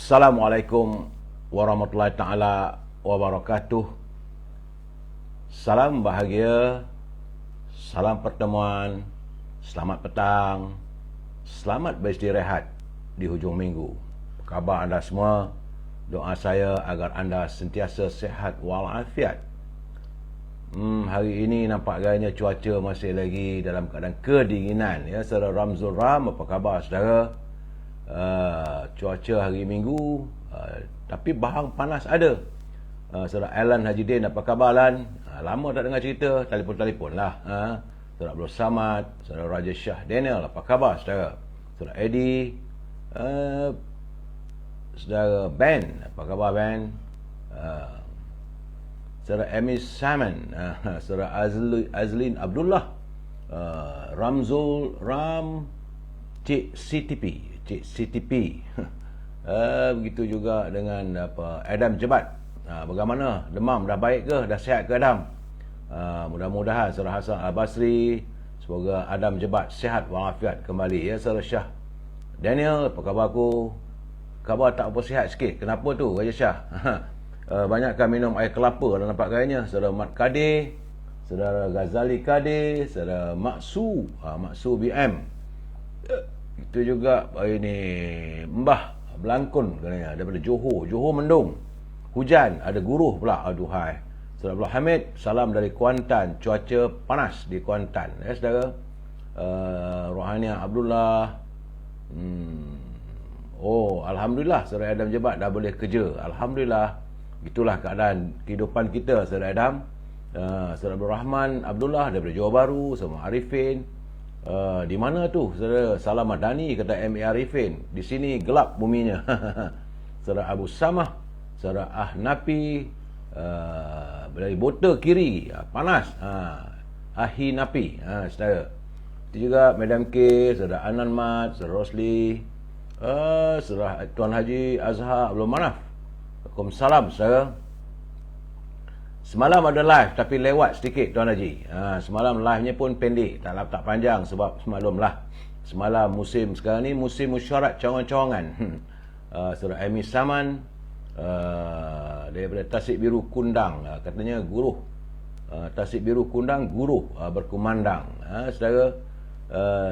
Assalamualaikum warahmatullahi taala wabarakatuh. Salam bahagia, salam pertemuan, selamat petang, selamat beristirahat di hujung minggu. Apa khabar anda semua? Doa saya agar anda sentiasa sihat walafiat. Hari ini nampak gayanya cuaca masih lagi dalam keadaan kedinginan. Ya, saudara Ramzul Ram, apa khabar saudara? Cuaca hari Minggu, tapi bahang panas ada. Saudara Alan Haji Din, apa khabar Alan? Lama tak dengar cerita, telefon lah. Saudara Abdul Samad, saudara Raja Shah Daniel, apa khabar saudara? Saudara Eddie, saudara Ben, apa khabar Ben? Saudara Amy Salmon, saudara Azlin Abdullah, Ramzul Ram, Cik CTP. Begitu juga dengan Adam Jebat. Bagaimana? Demam dah baik ke? Dah sihat ke Adam? Mudah-mudahan saudara Hasan Al-Basri, semoga Adam Jebat sihat walafiat kembali. Ya, saudara Syah Daniel, apa khabar aku? Khabar tak apa sihat sikit. Kenapa tu Raja Syah? Banyakkan minum air kelapa dah nampak gayanya. Saudara Mat Kadir, saudara Ghazali Kadir, saudara Maksu BM. Itu juga ini Mbah Belangkon katanya daripada Johor mendung. Hujan, ada guruh pula. Aduhai. Saudara Abdul Hamid, salam dari Kuantan. Cuaca panas di Kuantan. Ya saudara. Rohania Abdullah. Alhamdulillah saudara Adam Jebat dah boleh kerja. Alhamdulillah. Itulah keadaan kehidupan kita saudara Adam. Saudara Abdul Rahman Abdullah daripada Johor Bahru, sama Arifin. Di mana tu saudara Salam Madani, kata M.A. Arifin, di sini gelap buminya. Saudara Abu Samah, saudara Napi, dari Bota Kiri, panas. Ahi Napi, saudara. Itu juga Madam K, saudara Anan Mat, saudara Rosli, saudara Tuan Haji Azhar Abdul Manaf. Waalaikumsalam saudara. Semalam ada live tapi lewat sedikit Tuan Haji. Semalam live-nya pun pendek, tak panjang sebab semalam musim sekarang ni musim mesyuarat cawangan-cawangan. Saudara Amy Saman daripada Tasik Biru Kundang, katanya guruh Tasik Biru Kundang guruh berkumandang. Saudara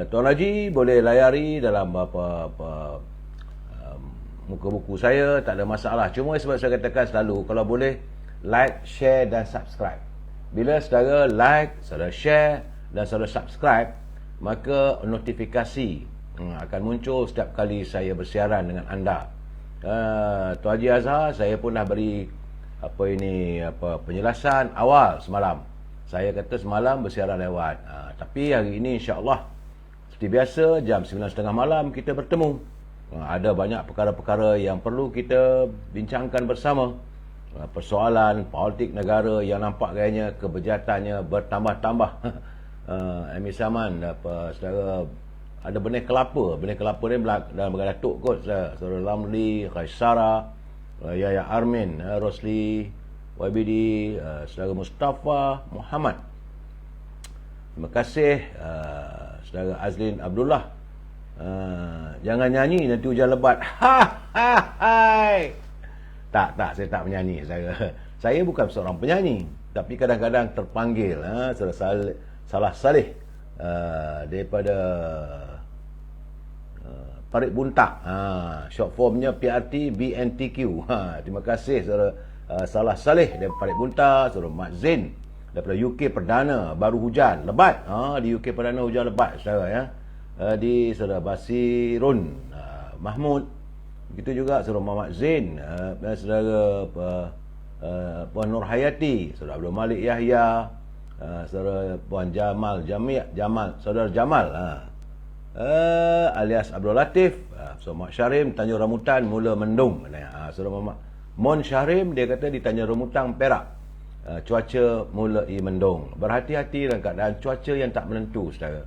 Tuan Haji boleh layari dalam muka buku saya, tak ada masalah. Cuma sebab saya katakan selalu, kalau boleh like, share dan subscribe. Bila saudara like, saudara share dan saudara subscribe, maka notifikasi akan muncul setiap kali saya bersiaran dengan anda. Tuan Haji Azhar, saya pun dah beri penjelasan awal semalam. Saya kata semalam bersiaran lewat. Tapi hari ini insya-Allah seperti biasa jam 9.30 malam kita bertemu. Ada banyak perkara-perkara yang perlu kita bincangkan bersama. Persoalan politik negara yang nampak gayanya kebejatannya bertambah-tambah. Amy Saman, saudara, ada benih kelapa ni dalam berdatuk kot. Saudara Lamli, Khaisara, Yaya Armin, Rosli, YBD, saudara Mustafa Muhammad. Terima kasih saudara Azlin Abdullah. Jangan nyanyi nanti hujan lebat. Tak, saya tak menyanyi. Saya bukan seorang penyanyi, tapi kadang-kadang terpanggil. Salah Saleh daripada Parit Buntak. Short formnya PRT BNTQ. Terima kasih saudara Salah Saleh daripada Parit Buntak. Saudara Mat Zain daripada UK Perdana, baru hujan lebat. Di UK Perdana hujan lebat saudara ya. Di saudara Basirun Mahmud. Begitu juga saudara Muhammad Zain dan saudara Puan Nur Hayati, saudara Abdul Malik Yahya, saudara Puan saudara Jamal alias Abdul Latif, saudara Mak Syarim Tanjung Rambutan mula mendung. Saudara Muhammad Mon Syarim, dia kata di Tanjung Rambutan Perak cuaca mula mendung. Berhati-hati dengan keadaan cuaca yang tak menentu saudara.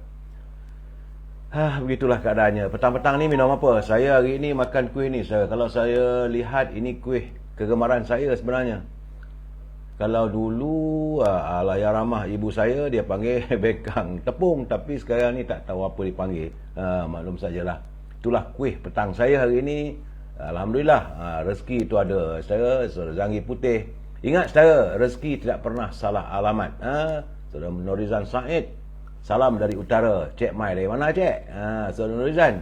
Begitulah keadaannya. Petang-petang ni minum apa? Saya hari ini makan kuih ni. Kalau saya lihat, ini kuih kegemaran saya sebenarnya. Kalau dulu Alaya Ramah ibu saya, dia panggil bekang tepung. Tapi sekarang ni tak tahu apa dipanggil. Maklum sajalah. Itulah kuih petang saya hari ini. Alhamdulillah, rezeki itu ada. Saudara Zanggi Putih. Ingat saudara, rezeki tidak pernah salah alamat. Saudara Norizan Said, salam dari utara. Cik Mai dari mana, Cik? Saudara Norizan.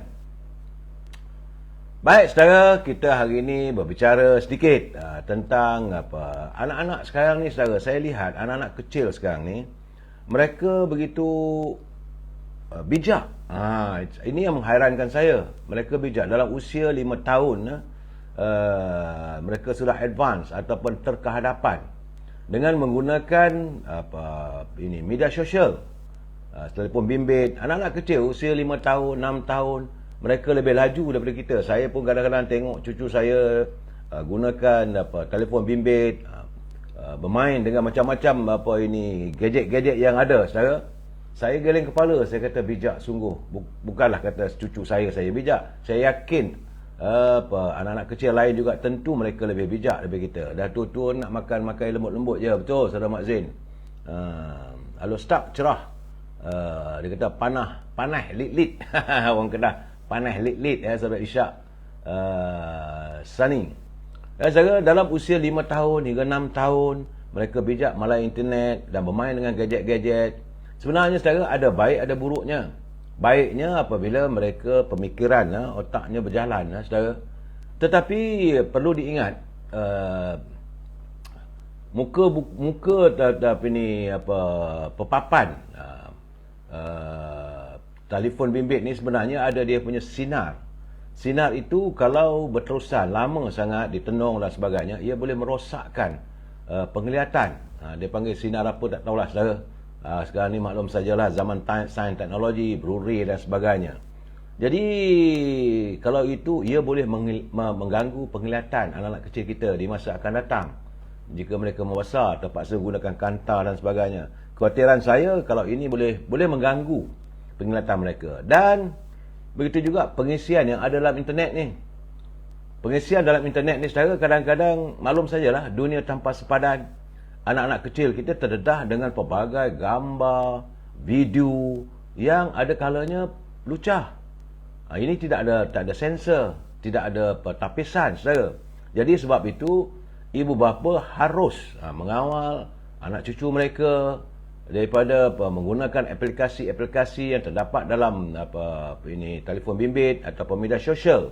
Baik saudara, kita hari ini berbicara sedikit tentang apa anak-anak sekarang ni saudara. Saya lihat anak-anak kecil sekarang ni, mereka begitu bijak. Ini yang menghairankan saya. Mereka bijak dalam usia 5 tahun. Mereka sudah advance ataupun terkehadapan dengan menggunakan media sosial, telefon bimbit. Anak-anak kecil usia 5 tahun, 6 tahun, mereka lebih laju daripada kita. Saya pun kadang-kadang tengok cucu saya gunakan telefon bimbit, bermain dengan macam-macam gadget-gadget yang ada. Saya geleng kepala, saya kata bijak sungguh. Bukanlah kata cucu saya bijak. Saya yakin anak-anak kecil lain juga tentu mereka lebih bijak daripada kita. Dah tua-tua nak makan lembut-lembut je. Betul Saudara Mak Zain. Kalau start cerah, dia kata panah lit-lit. Orang Kedah, panah lit-lit Saudara Ishak Sunny. Saudara, dalam usia 5 tahun hingga 6 tahun mereka bijak malai internet dan bermain dengan gadget-gadget. Sebenarnya saudara, ada baik ada buruknya. Baiknya apabila mereka pemikiran, otaknya berjalan, saudara. Tetapi perlu diingat, pepapan telefon bimbit ni sebenarnya ada dia punya sinar. Sinar itu kalau berterusan lama sangat ditenung dan sebagainya, ia boleh merosakkan penglihatan. Dia panggil sinar apa tak tahulah saudara. Sekarang ni maklum sajalah zaman sains teknologi, Blu-ray dan sebagainya. Jadi kalau itu, ia boleh mengganggu penglihatan anak-anak kecil kita di masa akan datang. Jika mereka membesar, terpaksa gunakan kanta dan sebagainya. Kekhawatiran saya kalau ini boleh mengganggu penglihatan mereka. Dan begitu juga pengisian yang ada dalam internet ni. Pengisian dalam internet ni saudara, kadang-kadang maklum sajalah dunia tanpa sepadan. Anak-anak kecil kita terdedah dengan pelbagai gambar, video yang ada kalanya lucah. Ini tak ada sensor, tidak ada tapisan, saudara. Jadi sebab itu ibu bapa harus mengawal anak cucu mereka daripada menggunakan aplikasi-aplikasi yang terdapat dalam telefon bimbit ataupun media sosial.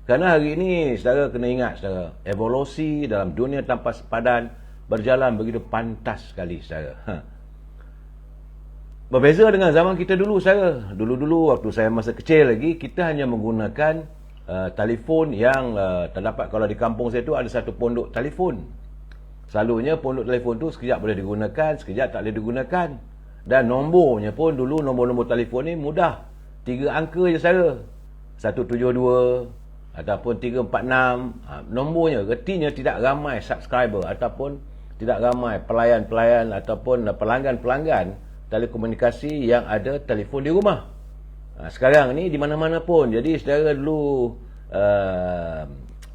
Kerana hari ini saudara kena ingat saudara, evolusi dalam dunia tanpa sepadan berjalan begitu pantas sekali saudara. Berbeza dengan zaman kita dulu saudara. Dulu waktu saya masa kecil lagi, kita hanya menggunakan telefon yang terdapat. Kalau di kampung saya tu ada satu pondok telefon. Selalunya pondok telefon tu sekejap boleh digunakan, sekejap tak boleh digunakan. Dan nombornya pun dulu, nombor-nombor telefon ni mudah, 3 angka je saudara. 172 ataupun 346. Nombornya retinya tidak ramai subscriber ataupun tidak ramai pelayan-pelayan ataupun pelanggan-pelanggan telekomunikasi yang ada telefon di rumah. Sekarang ni di mana-mana pun. Jadi saudara dulu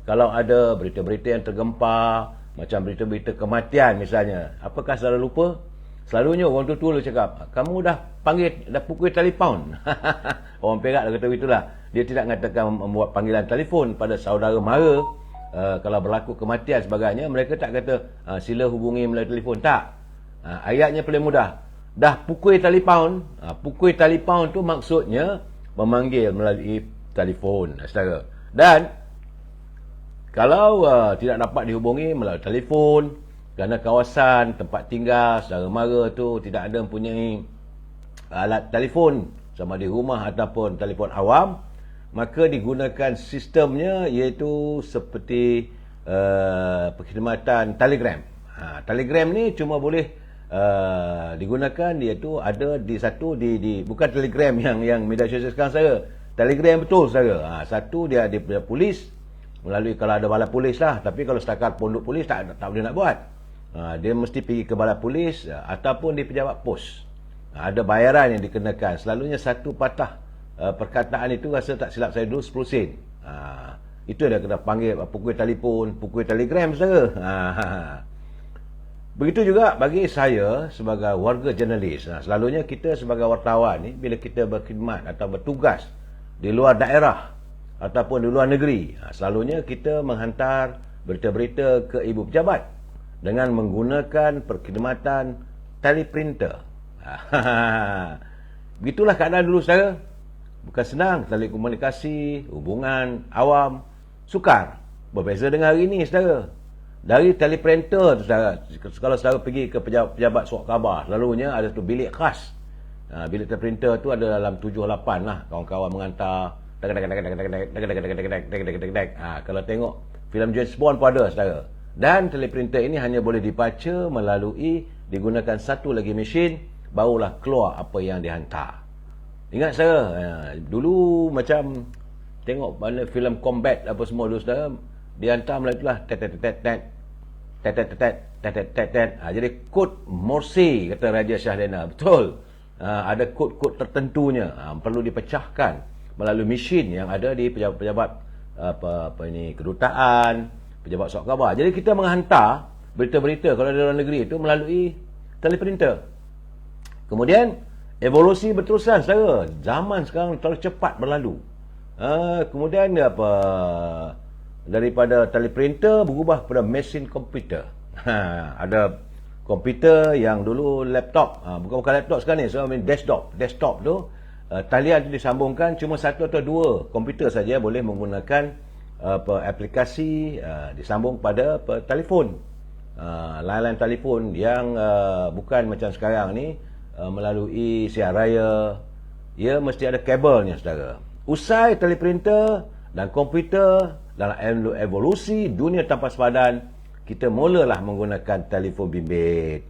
kalau ada berita-berita yang tergempar, macam berita-berita kematian misalnya, apakah saudara lupa? Selalunya orang tua-tua cakap, kamu dah pukul telefon. Orang Perak kata begitulah. Dia tidak mengatakan membuat panggilan telefon pada saudara mara. Kalau berlaku kematian sebagainya, mereka tak kata sila hubungi melalui telefon. Tak. Ayatnya paling mudah. Dah pukul telefon. Pukul telefon tu maksudnya memanggil melalui telefon, saudara. Dan kalau tidak dapat dihubungi melalui telefon kerana kawasan tempat tinggal saudara mara tu tidak ada mempunyai alat telefon sama di rumah ataupun telefon awam, maka digunakan sistemnya iaitu seperti perkhidmatan Telegram. Telegram ni cuma boleh digunakan, iaitu ada di bukan Telegram yang media sosial sekarang saya. Telegram betul saudara. Satu dia polis melalui, kalau ada balai polis lah, tapi kalau setakat pondok polis tak boleh nak buat. Dia mesti pergi ke balai polis ataupun di pejabat pos. Ada bayaran yang dikenakan. Selalunya satu patah perkataan itu rasa tak silap saya dulu 10 sen. Itu dia kena panggil pukul telefon, pukul telegram saudara. Begitu juga bagi saya sebagai warga jurnalis. Selalunya kita sebagai wartawan ni, bila kita berkhidmat atau bertugas di luar daerah, ataupun di luar negeri, selalunya kita menghantar berita-berita ke ibu pejabat dengan menggunakan perkhidmatan teleprinter. Begitulah keadaan dulu, saudara. Bukan senang telekomunikasi, hubungan awam sukar. Berbeza dengan hari ini, saudara. Dari teleprinter, saudara, kalau saudara pergi ke pejabat surat khabar, selalunya ada tu bilik khas. Bilik teleprinter tu ada dalam 7-8 lah. Kawan-kawan mengantar. Kalau tengok filem James Bond pun ada, saudara. Dan teleprinter ini hanya boleh dibaca melalui digunakan satu lagi mesin, barulah keluar apa yang dihantar. Ingat saudara, dulu macam tengok mana filem combat apa semua dulu, saudara, dihantar melalui itulah jadi kod Morse, kata Raja Syahdana. Betul. Ada kod-kod tertentunya, perlu dipecahkan melalui mesin yang ada di pejabat-pejabat apa ini, kedutaan, pejabat surat khabar. Jadi kita menghantar berita-berita kalau di luar negeri itu melalui teleprinter. Kemudian evolusi berterusan, saudara. Zaman sekarang terlalu cepat berlalu. Kemudian apa, daripada teleprinter berubah kepada mesin komputer. Ada komputer yang dulu laptop, bukan laptop sekarang ni, so desktop tu, talian tu disambungkan cuma satu atau dua komputer saja boleh menggunakan aplikasi disambung pada telefon. Line-line telefon yang bukan macam sekarang ni melalui siar raya, ia mesti ada kabelnya, saudara. Usai teleprinter dan komputer, dalam evolusi dunia tanpa sepadan, kita mulalah menggunakan telefon bimbit.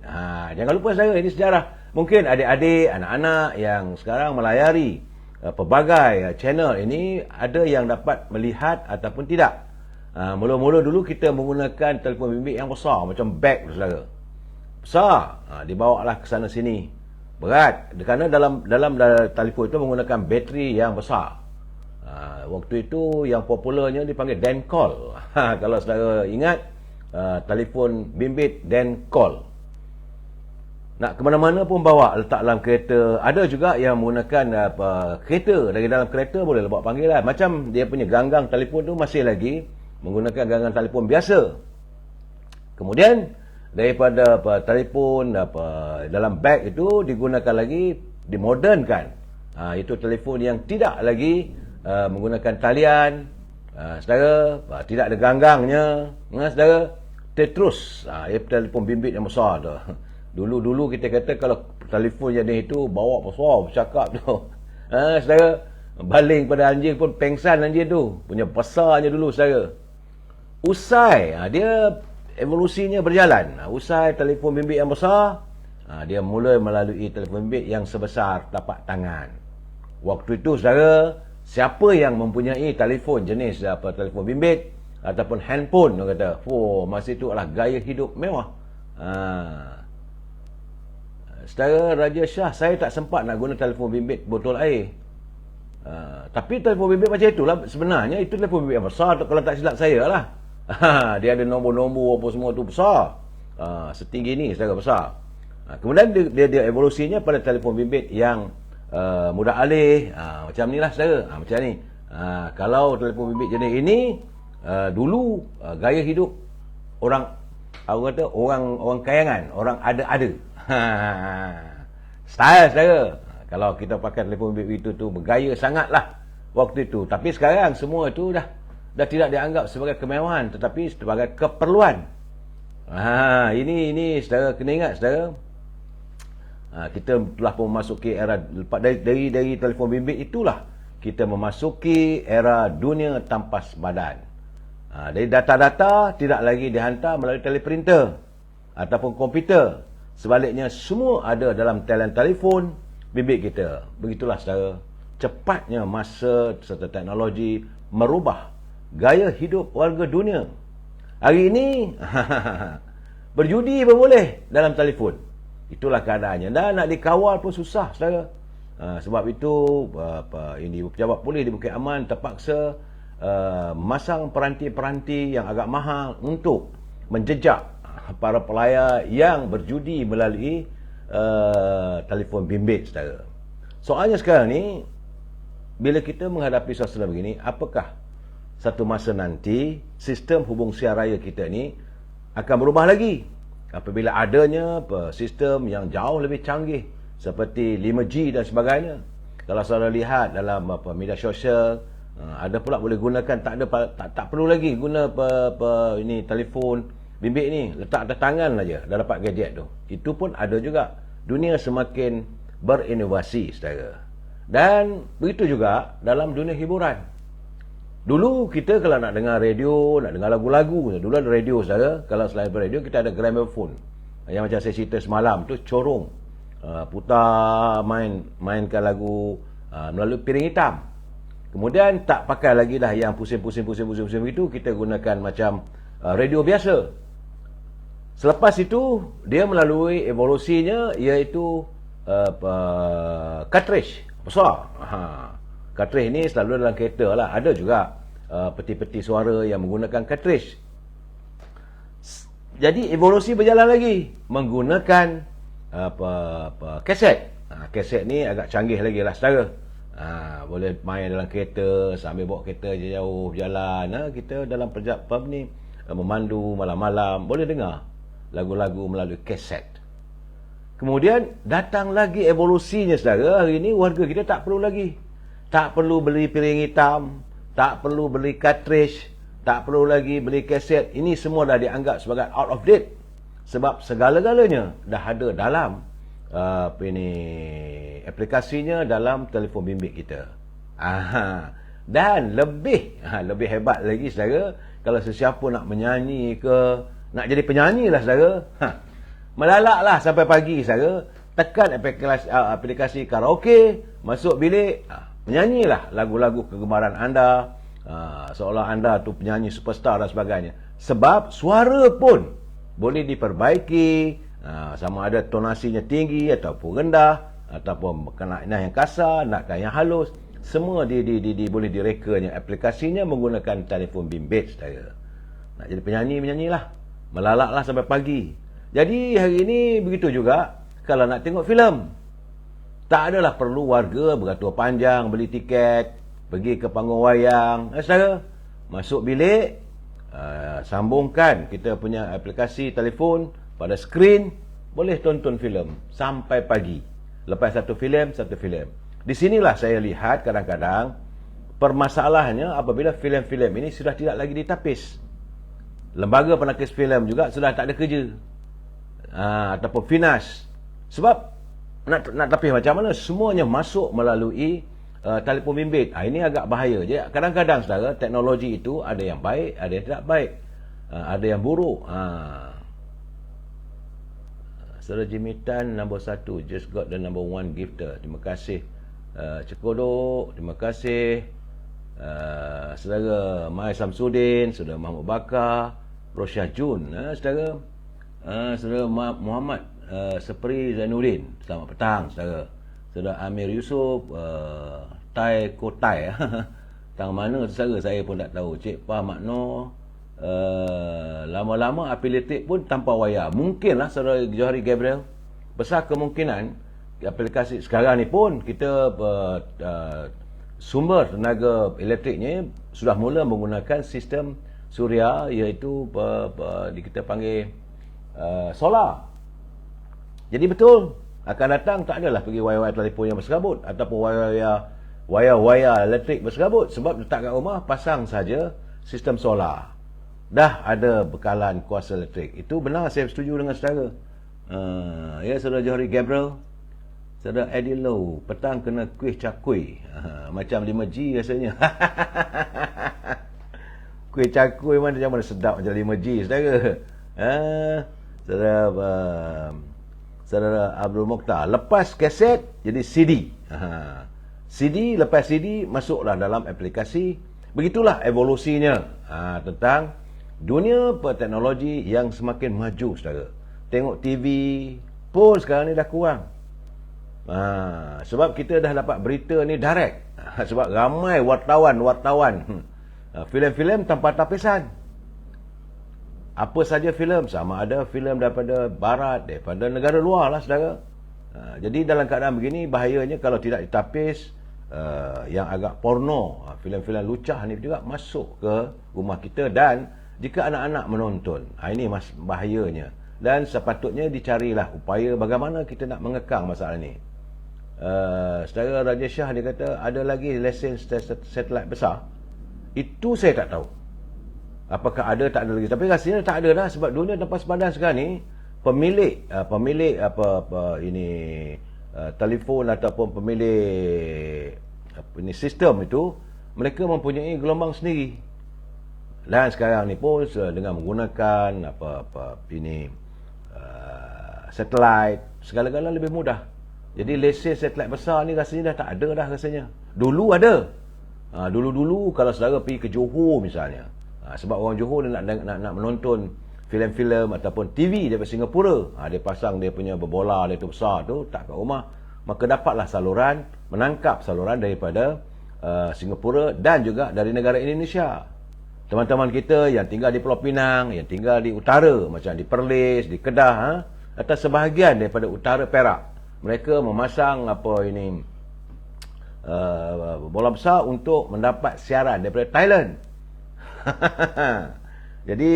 Jangan lupa, saudara, ini sejarah. Mungkin adik-adik, anak-anak yang sekarang melayari pelbagai channel ini, ada yang dapat melihat ataupun tidak. Mula-mula dulu kita menggunakan telefon bimbit yang besar, macam beg, saudara. Besar, dibawalah ke sana sini. Berat, kerana dalam telefon itu menggunakan bateri yang besar. Waktu itu yang popularnya dipanggil Dan Call. Kalau saudara ingat, telefon bimbit Dan Call. Nak ke mana-mana pun bawa, letak dalam kereta. Ada juga yang menggunakan kereta, dari dalam kereta boleh bawa panggilan. Macam dia punya ganggang telefon tu masih lagi menggunakan ganggang telefon biasa. Kemudian daripada telefon dalam beg itu digunakan lagi, dimodernkan. Itu telefon yang tidak lagi menggunakan talian, saudara, tidak ada ganggangnya, saudara. Terus telefon bimbit yang besar tu. Dulu kita kata kalau telefon jenis itu bawa besar bercakap tu, saudara, baling pada anjing pun pengsan anjing tu, punya besarnya dulu, saudara. Usai dia evolusinya berjalan. Usai telefon bimbit yang besar, dia mula melalui telefon bimbit yang sebesar tapak tangan. Waktu itu, saudara, siapa yang mempunyai telefon jenis telefon bimbit ataupun handphone, dia kata, masa itu adalah gaya hidup mewah. Saudara Raja Shah, saya tak sempat nak guna telefon bimbit botol air. Tapi telefon bimbit macam itulah. Sebenarnya itu telefon bimbit yang besar, kalau tak silap saya lah. Dia ada nombor-nombor apa semua tu besar. Setinggi ni, saudara, besar. Kemudian dia evolusinya pada telefon bimbit yang mudah alih, macam ni lah, saudara. Macam ni. Kalau telefon bimbit jenis ini, dulu gaya hidup orang kata orang kayangan, orang ada-ada. Style, saudara. Kalau kita pakai telefon bimbit itu tu bergaya sangatlah waktu itu. Tapi sekarang semua itu dah tidak dianggap sebagai kemewahan, tetapi sebagai keperluan. Ini saudara kena ingat, saudara. Kita telah pun memasuki era dari telefon bimbit itulah kita memasuki era dunia tanpa sepadan. Dari data-data tidak lagi dihantar melalui teleprinter ataupun komputer. Sebaliknya semua ada dalam telefon bimbit kita. Begitulah, saudara, cepatnya masa serta teknologi merubah gaya hidup warga dunia. Hari ini berjudi pun boleh dalam telefon. Itulah keadaannya. Dan nak dikawal pun susah, saudara. Sebab itu ini pejabat polis di Bukit Aman terpaksa masang peranti-peranti yang agak mahal untuk menjejak para pelayar yang berjudi melalui telefon bimbit, saudara. Soalnya sekarang ni, bila kita menghadapi suasana begini, apakah satu masa nanti sistem hubung siar raya kita ni akan berubah lagi apabila adanya sistem yang jauh lebih canggih seperti 5G dan sebagainya. Kalau saudara lihat dalam media sosial, ada pula boleh gunakan, tak perlu lagi guna ini telefon bimbit ni, letak atas tangan aja dah dapat gadget tu. Itu pun ada juga. Dunia semakin berinovasi, saudara. Dan begitu juga dalam dunia hiburan. Dulu kita kalau nak dengar radio, nak dengar lagu-lagu, dulu ada radio, saudara. Kalau selain radio, kita ada gramophone. Yang macam saya cerita semalam tu, corong. Putar, mainkan lagu melalui piring hitam. Kemudian tak pakai lagi dah yang pusing-pusing begitu, kita gunakan macam radio biasa. Selepas itu, dia melalui evolusinya, iaitu cartridge besar. Cartridge ni selalu dalam kereta lah. Ada juga peti-peti suara yang menggunakan cartridge. Jadi evolusi berjalan lagi menggunakan kaset. Kaset ni agak canggih lagi lah, saudara. Boleh main dalam kereta, sambil bawa kereta jauh berjalan. Kita dalam perjalanan ni memandu malam-malam, boleh dengar lagu-lagu melalui kaset. Kemudian datang lagi evolusinya, saudara. Hari ini warga kita tak perlu lagi. Tak perlu beli piring hitam, tak perlu beli cartridge, tak perlu lagi beli kaset. Ini semua dah dianggap sebagai out of date. Sebab segala-galanya dah ada dalam aplikasinya dalam telefon bimbit kita. Dan lebih hebat lagi, saudara, kalau sesiapa nak menyanyi ke, nak jadi penyanyi lah, saudara, melalaklah sampai pagi, saudara, tekan aplikasi karaoke, masuk bilik, menyanyilah lagu-lagu kegemaran anda, seolah anda tu penyanyi superstar dan sebagainya. Sebab suara pun boleh diperbaiki, sama ada tonasinya tinggi ataupun rendah, ataupun nak yang kasar, nak yang halus, semua boleh direkanya aplikasinya menggunakan telefon bimbit, saudara. Nak jadi penyanyi, menyanyilah, melalaklah sampai pagi. Jadi hari ini begitu juga kalau nak tengok filem. Tak adalah perlu warga beratur panjang beli tiket, pergi ke panggung wayang. Saudara, masuk bilik, sambungkan kita punya aplikasi telefon pada skrin, boleh tonton filem sampai pagi. Lepas satu filem. Di sinilah saya lihat kadang-kadang permasalahannya apabila filem-filem ini sudah tidak lagi ditapis. Lembaga penakis filem juga sudah tak ada kerja. Ataupun finas. Sebab nak tapis macam mana, semuanya masuk melalui telefon bimbit. Ini agak bahaya je. Kadang-kadang, saudara, teknologi itu ada yang baik, ada yang tidak baik, ada yang buruk. Saudara Jimmy Tan, nombor 1, just got the number 1 gifter. Terima kasih Cekodok, terima kasih saudara Mai Samsudin, saudara Mahmud Bakar, Rosyah Jun, saudara saudara Muhammad Sepri Zainuddin, selamat petang, saudara. Saudara Amir Yusof, Tai Kotai. Tang mana saudara saya pun tak tahu. Cik Pah Makno, lama-lama aplikasi pun tanpa wayar. Mungkinlah saudara Johari Gabriel, besar kemungkinan aplikasi sekarang ni pun kita sumber tenaga elektriknya sudah mula menggunakan sistem suria, iaitu kita panggil solar. Jadi betul, akan datang tak adalah pergi wayar-wayar telefon yang berserabut ataupun wayar-wayar elektrik berserabut. Sebab letak kat rumah, pasang saja sistem solar. Dah ada bekalan kuasa elektrik. Itu benar, saya setuju dengan saudara. Ya, saudara Johari Gabriel. Saudara Eddie Low, petang kena kuih cakui. Macam 5G rasanya. Kuih cakui macam mana sedap macam 5G, saudara. Saudara Abdul Mokhtar, lepas kaset jadi CD. CD, lepas CD masuklah dalam aplikasi. Begitulah evolusinya tentang dunia teknologi yang semakin maju, saudara. Tengok TV pun sekarang ni dah kurang. Sebab kita dah dapat berita ni direct. Sebab ramai wartawan filem-filem tanpa tapisan. Apa saja filem, sama ada filem daripada barat, daripada negara luar lah, saudara. Jadi dalam keadaan begini, bahayanya kalau tidak ditapis, yang agak porno, filem-filem lucah ni juga masuk ke rumah kita. Dan jika anak-anak menonton, ini bahayanya. Dan sepatutnya dicarilah upaya bagaimana kita nak mengekang masalah ni. Saudara Raja Shah dia kata ada lagi lesen satelit besar. Itu saya tak tahu apakah ada, tak ada lagi. Tapi rasanya tak ada dah, sebab dunia tanpa sepadan sekarang ni, pemilik telefon ataupun pemilik sistem itu, mereka mempunyai gelombang sendiri. Dan sekarang ni pun dengan menggunakan satelit, segala-gala lebih mudah. Jadi lesen satelit besar ni rasanya dah tak ada dah rasanya. Dulu ada. Dulu-dulu kalau saudara pergi ke Johor misalnya, sebab orang Johor dia nak menonton filem-filem ataupun TV daripada Singapura, dia pasang dia punya berbola dia tu besar tu tak kat rumah, maka dapatlah saluran, menangkap saluran daripada Singapura dan juga dari negara Indonesia. Teman-teman kita yang tinggal di Pulau Pinang, yang tinggal di utara macam di Perlis, di Kedah, atau sebahagian daripada utara Perak, mereka memasang bola besar untuk mendapat siaran daripada Thailand. Jadi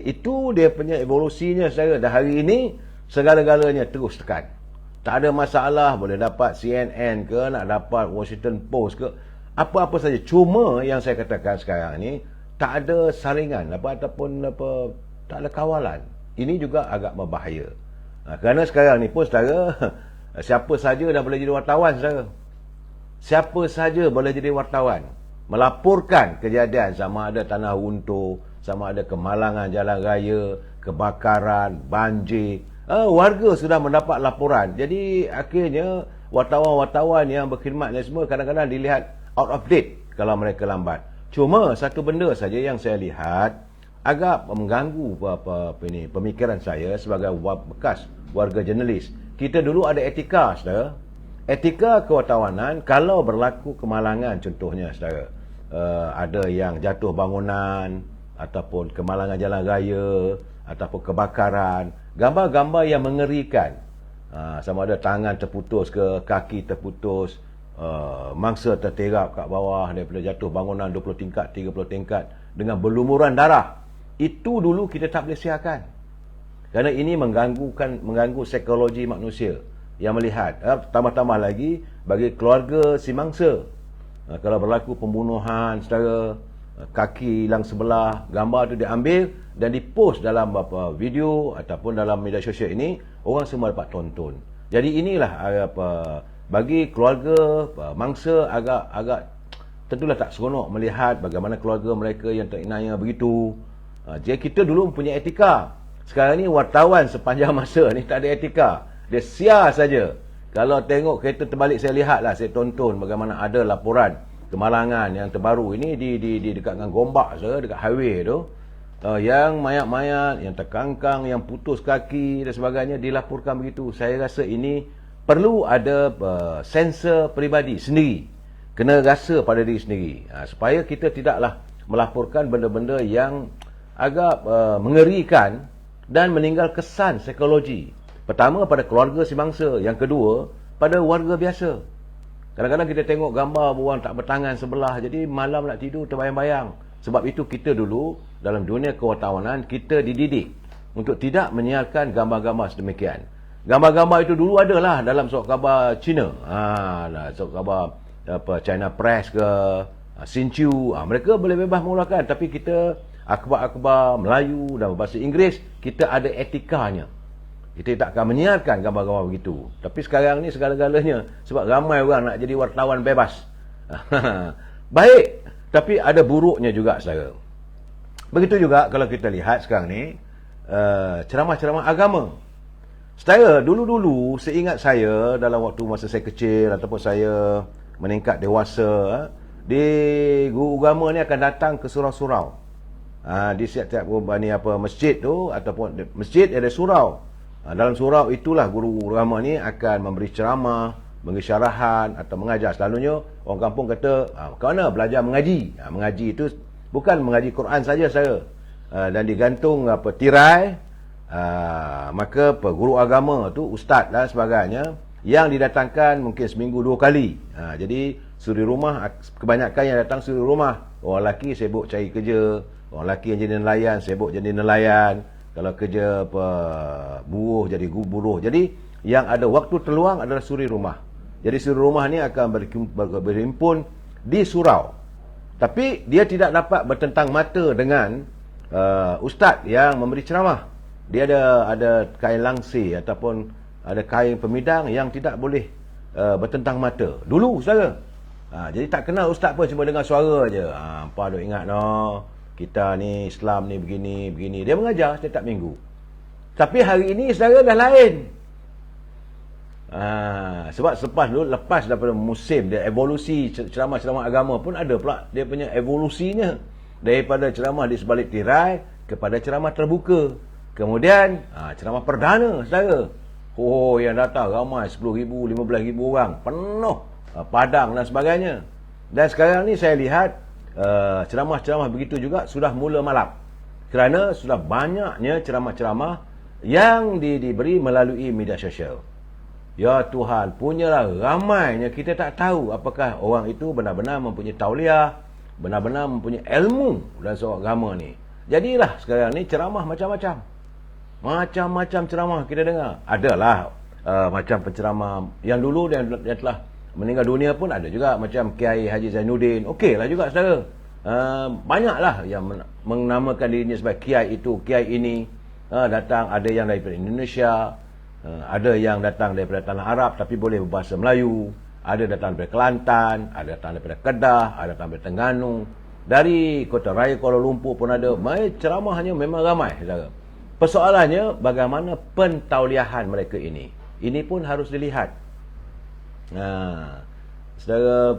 itu dia punya evolusinya saudara. Dan hari ini segala-galanya terus tekan. Tak ada masalah, boleh dapat CNN ke, nak dapat Washington Post ke, apa-apa saja. Cuma yang saya katakan sekarang ni, tak ada saringan ataupun tak ada kawalan. Ini juga agak berbahaya. Kerana sekarang ni pun saudara, siapa saja dah boleh jadi wartawan saudara. Siapa saja boleh jadi wartawan, melaporkan kejadian, sama ada tanah runtuh, sama ada kemalangan jalan raya, kebakaran, banjir. Warga sudah mendapat laporan. Jadi akhirnya wartawan-wartawan yang berkhidmat ni semua kadang-kadang dilihat out of date kalau mereka lambat. Cuma satu benda saja yang saya lihat agak mengganggu pemikiran saya sebagai bekas warga jurnalis. Kita dulu ada etika, saudara. Etika kewartawanan, kalau berlaku kemalangan contohnya saudara, ada yang jatuh bangunan ataupun kemalangan jalan raya ataupun kebakaran, gambar-gambar yang mengerikan, sama ada tangan terputus ke, kaki terputus, mangsa terterap kat bawah daripada jatuh bangunan 20 tingkat, 30 tingkat dengan berlumuran darah, itu dulu kita tak boleh siarkan. Kerana ini mengganggu psikologi manusia yang melihat. Tambah-tambah lagi bagi keluarga si mangsa, kalau berlaku pembunuhan saudara, kaki hilang sebelah, gambar tu diambil dan dipost dalam video ataupun dalam media sosial ini, orang semua dapat tonton. Jadi inilah bagi keluarga mangsa agak tentulah tak seronok melihat bagaimana keluarga mereka yang terinaya begitu. Jadi kita dulu mempunyai etika. Sekarang ni wartawan sepanjang masa ni tak ada etika. Dia siar saja. Kalau tengok kereta terbalik, saya lihatlah, saya tonton bagaimana ada laporan kemalangan yang terbaru ini di dekat dengan Gombak saudara, dekat highway tu, yang mayat-mayat, yang terkangkang, yang putus kaki dan sebagainya dilaporkan begitu. Saya rasa ini perlu ada sensor peribadi sendiri. Kena rasa pada diri sendiri, supaya kita tidaklah melaporkan benda-benda yang agak mengerikan dan meninggal kesan psikologi. Pertama pada keluarga si mangsa, yang kedua pada warga biasa. Kadang-kadang kita tengok gambar orang tak bertangan sebelah, jadi malam nak tidur terbayang-bayang. Sebab itu kita dulu dalam dunia kewartawanan, kita dididik untuk tidak menyiarkan gambar-gambar sedemikian. Gambar-gambar itu dulu adalah dalam surat khabar Cina, surat khabar China Press ke, Sinchu, mereka boleh bebas mengeluarkan. Tapi kita akhbar-akhbar Melayu dan bahasa Inggeris, kita ada etikanya. Kita tak akan menyiarkan gambar-gambar begitu. Tapi sekarang ni segala-galanya, sebab ramai orang nak jadi wartawan bebas. Baik, tapi ada buruknya juga saudara. Begitu juga kalau kita lihat sekarang ni ceramah-ceramah agama. Saudara, dulu-dulu seingat saya dalam waktu masa saya kecil ataupun saya meningkat dewasa, di guru agama ni akan datang ke surau-surau. Di setiap masjid tu ataupun masjid ada surau. Dalam surau itulah guru agama ni akan memberi ceramah, memberi syarahan atau mengajar. Selalunya orang kampung kata, "Kau mana belajar mengaji?" Mengaji itu bukan mengaji Quran saja saya. Dan digantung tirai, maka guru agama tu, ustaz dan sebagainya, yang didatangkan mungkin seminggu 2 kali. Jadi suri rumah, kebanyakan yang datang suri rumah. Orang lelaki sibuk cari kerja, orang lelaki yang jadi nelayan sibuk jadi nelayan, kalau kerja buruh jadi buruh. Jadi yang ada waktu terluang adalah suri rumah. Jadi suri rumah ni akan berhimpun di surau. Tapi dia tidak dapat bertentang mata dengan ustaz yang memberi ceramah. Dia ada kain langsi ataupun ada kain pemidang yang tidak boleh bertentang mata. Dulu saudara. Jadi tak kenal ustaz pun, cuma dengar suara je. Apa duk ingat kita ni Islam ni begini. Dia mengajar setiap minggu. Tapi hari ini saudara dah lain. Sebab lepas daripada musim dia, evolusi ceramah-ceramah agama pun ada pula dia punya evolusinya, daripada ceramah di sebalik tirai kepada ceramah terbuka, kemudian ceramah perdana saudara. Yang datang ramai 10,000, 15,000 orang, penuh padang dan sebagainya. Dan sekarang ni saya lihat ceramah-ceramah begitu juga sudah mula malap, kerana sudah banyaknya ceramah-ceramah yang diberi melalui media sosial. Ya Tuhan, punyalah ramainya kita tak tahu apakah orang itu benar-benar mempunyai tauliah, benar-benar mempunyai ilmu dalam soal agama ni. Jadilah sekarang ni ceramah macam-macam. Macam-macam ceramah kita dengar. Adalah macam penceramah yang dulu yang telah meninggal dunia pun ada juga, macam Kiai Haji Zainuddin. Okeylah juga saudara. Banyaklah yang menamakan dirinya sebagai Kiai itu, Kiai ini. Datang ada yang daripada Indonesia, ada yang datang daripada tanah Arab tapi boleh berbahasa Melayu, ada datang daripada Kelantan, ada datang daripada Kedah, ada datang daripada Terengganu, dari Kota Raya Kuala Lumpur pun ada. Ceramahnya memang ramai saudara. Persoalannya bagaimana pentauliahan mereka ini. Ini pun harus dilihat. Saudara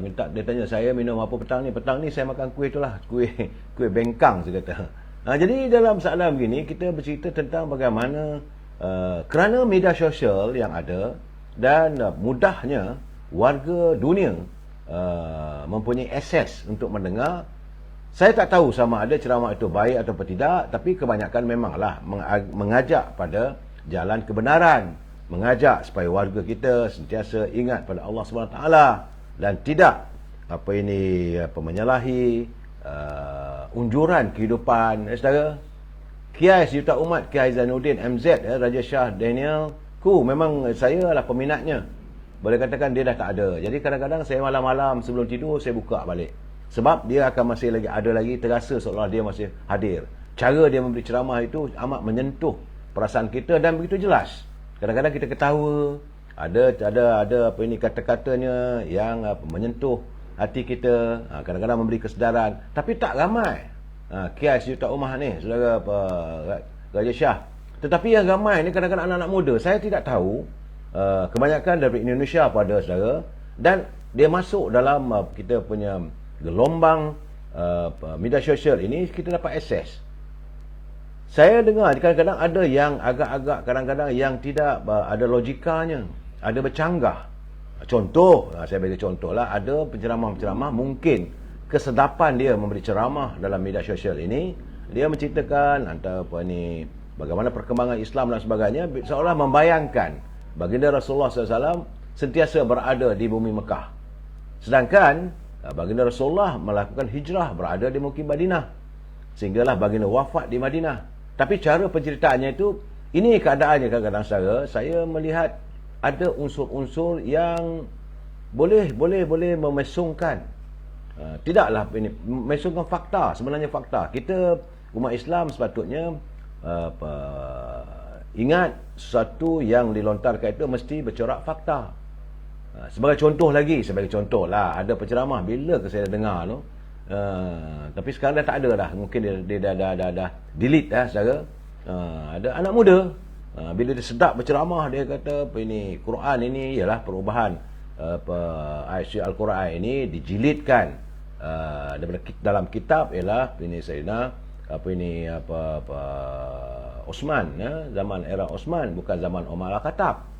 minta, dia tanya saya minum apa petang ni. Petang ni saya makan kuih itulah, kuih bengkang saya kata. Jadi dalam soalan begini kita bercerita tentang bagaimana kerana media sosial yang ada dan mudahnya warga dunia mempunyai akses untuk mendengar. Saya tak tahu sama ada ceramah itu baik atau tidak, tapi kebanyakan memanglah mengajak pada jalan kebenaran, mengajak supaya warga kita sentiasa ingat pada Allah SWT dan tidak menyalahi unjuran kehidupan. Saudara, Kiai Sejuta Umat Kiai Zainuddin MZ, Raja Shah Daniel memang saya adalah peminatnya. Boleh katakan dia dah tak ada. Jadi kadang-kadang saya malam-malam sebelum tidur saya buka balik, sebab dia akan masih lagi ada lagi, terasa seolah dia masih hadir. Cara dia memberi ceramah itu amat menyentuh perasaan kita dan begitu jelas. Kadang-kadang kita ketawa, ada kata-katanya yang menyentuh hati kita, kadang-kadang memberi kesedaran, tapi tak ramai Kiai Sejuta Umat ni, saudara Raja Shah. Tetapi yang ramai ni kadang-kadang anak-anak muda. Saya tidak tahu, kebanyakan dari Indonesia pada saudara, dan dia masuk dalam kita punya gelombang media sosial ini, kita dapat akses. Saya dengar kadang-kadang ada yang agak-agak, kadang-kadang yang tidak ada logikanya, ada bercanggah. Contoh, saya bagi contoh lah, ada penceramah-penceramah mungkin kesedapan dia memberi ceramah dalam media sosial ini, dia menceritakan bagaimana perkembangan Islam dan sebagainya, seolah membayangkan baginda Rasulullah SAW sentiasa berada di bumi Mekah, sedangkan baginda Rasulullah melakukan hijrah berada di Mukim Madinah, sehinggalah baginda wafat di Madinah. Tapi cara penceritaannya itu, ini keadaannya kadang-kadang saya melihat ada unsur-unsur yang boleh memesongkan. Tidaklah ini mesongkan fakta. Sebenarnya fakta kita umat Islam sepatutnya ingat sesuatu yang dilontarkan itu mesti bercorak fakta. Sebagai contoh lah, ada penceramah bila ke saya dengar tu, tapi sekarang dah tak ada dah, mungkin dia dah delete saudara. Ada anak muda, bila dia sedap berceramah, dia kata Quran ini ialah perubahan ayat Al-Quran ini dijilidkan daripada dalam kitab ialah Osman, zaman era Osman, bukan zaman Umar Al-Khattab.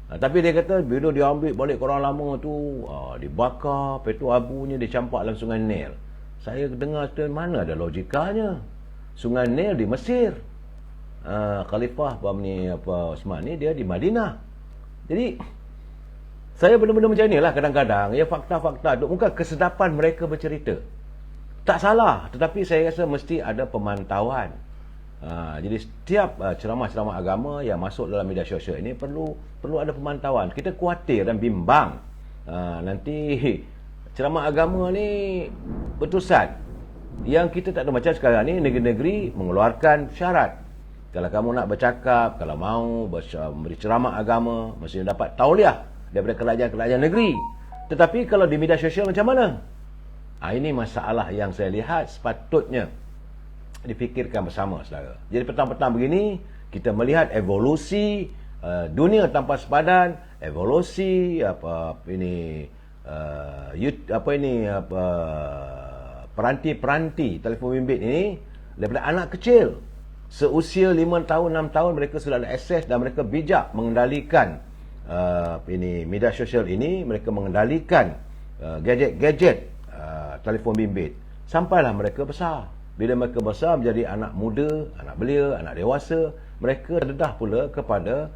Tapi dia kata bila dia ambil balik Quran lama tu, dibakar, lepas tu abunya dicampak dalam Sungai Nil. Saya dengar tu, mana ada logikanya? Sungai Nil di Mesir, Khalifah Osman ni dia di Madinah. Jadi saya benar-benar macam inilah kadang-kadang, ya fakta-fakta, bukan kesedapan mereka bercerita. Tak salah, tetapi saya rasa mesti ada pemantauan. Jadi setiap ceramah-ceramah agama yang masuk dalam media sosial ini perlu ada pemantauan. Kita khawatir dan bimbang nanti ceramah agama ni berterusan. Yang kita tak ada, macam sekarang ni negeri-negeri mengeluarkan syarat. Kalau kamu nak bercakap, kalau mau beri ceramah agama, mesti dapat tauliah daripada kerajaan-kerajaan negeri. Tetapi kalau di media sosial macam mana? Ini masalah yang saya lihat sepatutnya dipikirkan bersama, saudara. Jadi petang-petang begini kita melihat evolusi dunia tanpa sepadan, evolusi peranti-peranti telefon bimbit ini daripada anak kecil seusia 5 tahun, 6 tahun mereka sudah ada akses dan mereka bijak mengendalikan media sosial ini, mereka mengendalikan gadget-gadget telefon bimbit sampailah mereka besar. Bila mereka besar menjadi anak muda, anak belia, anak dewasa, mereka terdedah pula kepada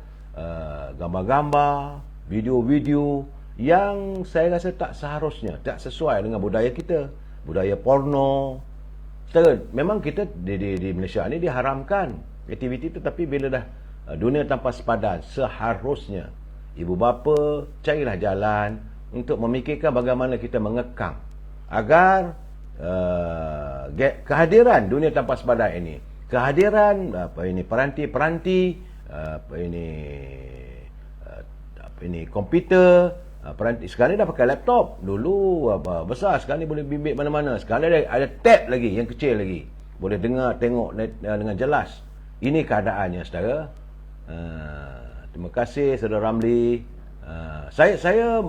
gambar-gambar, video-video yang saya rasa tak seharusnya, tak sesuai dengan budaya kita, budaya porno. Memang kita di Malaysia ni diharamkan aktiviti itu, tapi bila dah dunia tanpa sepadan, seharusnya ibu bapa carilah jalan untuk memikirkan bagaimana kita mengekang agar kehadiran dunia tanpa sepadan ini, kehadiran peranti-peranti komputer, peranti sekarang ni dah pakai laptop, dulu besar, sekarang ni boleh bimbit mana-mana, sekarang ada tab lagi yang kecil lagi, boleh dengar tengok dengan jelas. Ini keadaannya, saudara. Terima kasih Saudara Ramli. Saya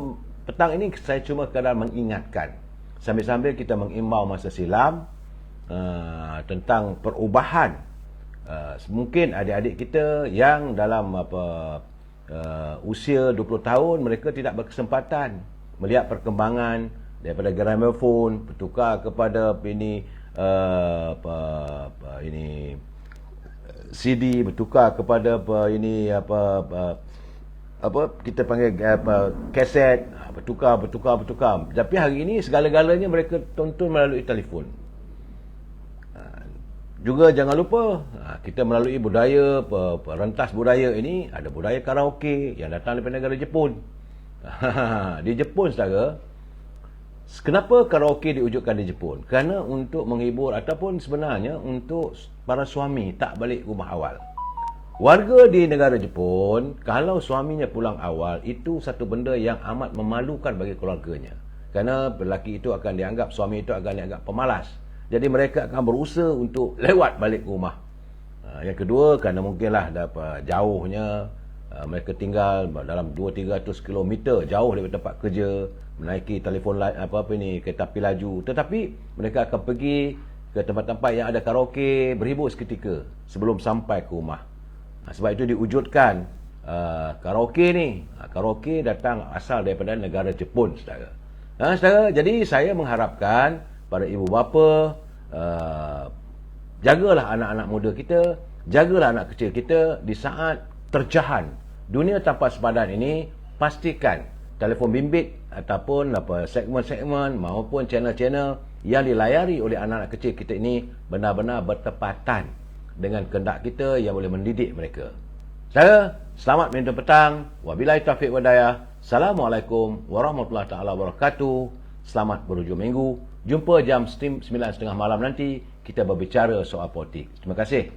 petang ini saya cuma sekadar mengingatkan, sambil-sambil kita mengimbau masa silam tentang perubahan. Mungkin adik-adik kita yang dalam usia 20 tahun, mereka tidak berkesempatan melihat perkembangan daripada gramofon bertukar kepada CD, bertukar kepada kita panggil kaset, bertukar. Tapi hari ini segala-galanya mereka tonton melalui telefon. Juga jangan lupa kita melalui budaya, rentas budaya ini, ada budaya karaoke yang datang daripada negara Jepun. Di Jepun, saudara, kenapa karaoke diwujudkan di Jepun? Kerana untuk menghibur ataupun sebenarnya untuk para suami tak balik rumah awal. Warga di negara Jepun, kalau suaminya pulang awal, itu satu benda yang amat memalukan bagi keluarganya. Kerana lelaki itu akan dianggap, suami itu akan dianggap pemalas. Jadi mereka akan berusaha untuk lewat balik rumah. Yang kedua, kerana mungkinlah jauhnya, mereka tinggal dalam 200-300 km jauh daripada tempat kerja, menaiki telefon kereta api laju. Tetapi mereka akan pergi ke tempat-tempat yang ada karaoke, berhibur seketika sebelum sampai ke rumah. Sebab itu diwujudkan karaoke ni. Karaoke datang asal daripada negara Jepun, saudara. Saudara, jadi saya mengharapkan para ibu bapa, jagalah anak-anak muda kita, jagalah anak kecil kita di saat terjahan dunia tanpa sepadan ini. Pastikan telefon bimbit ataupun segmen-segmen maupun channel-channel yang dilayari oleh anak-anak kecil kita ini benar-benar bertepatan dengan kehendak kita yang boleh mendidik mereka. Saya selamat menyambut petang. Wabillahi taufiq wal hidayah. Assalamualaikum warahmatullahi taala wabarakatuh. Selamat berhujung minggu. Jumpa jam 9:30 malam nanti, kita berbicara soal politik. Terima kasih.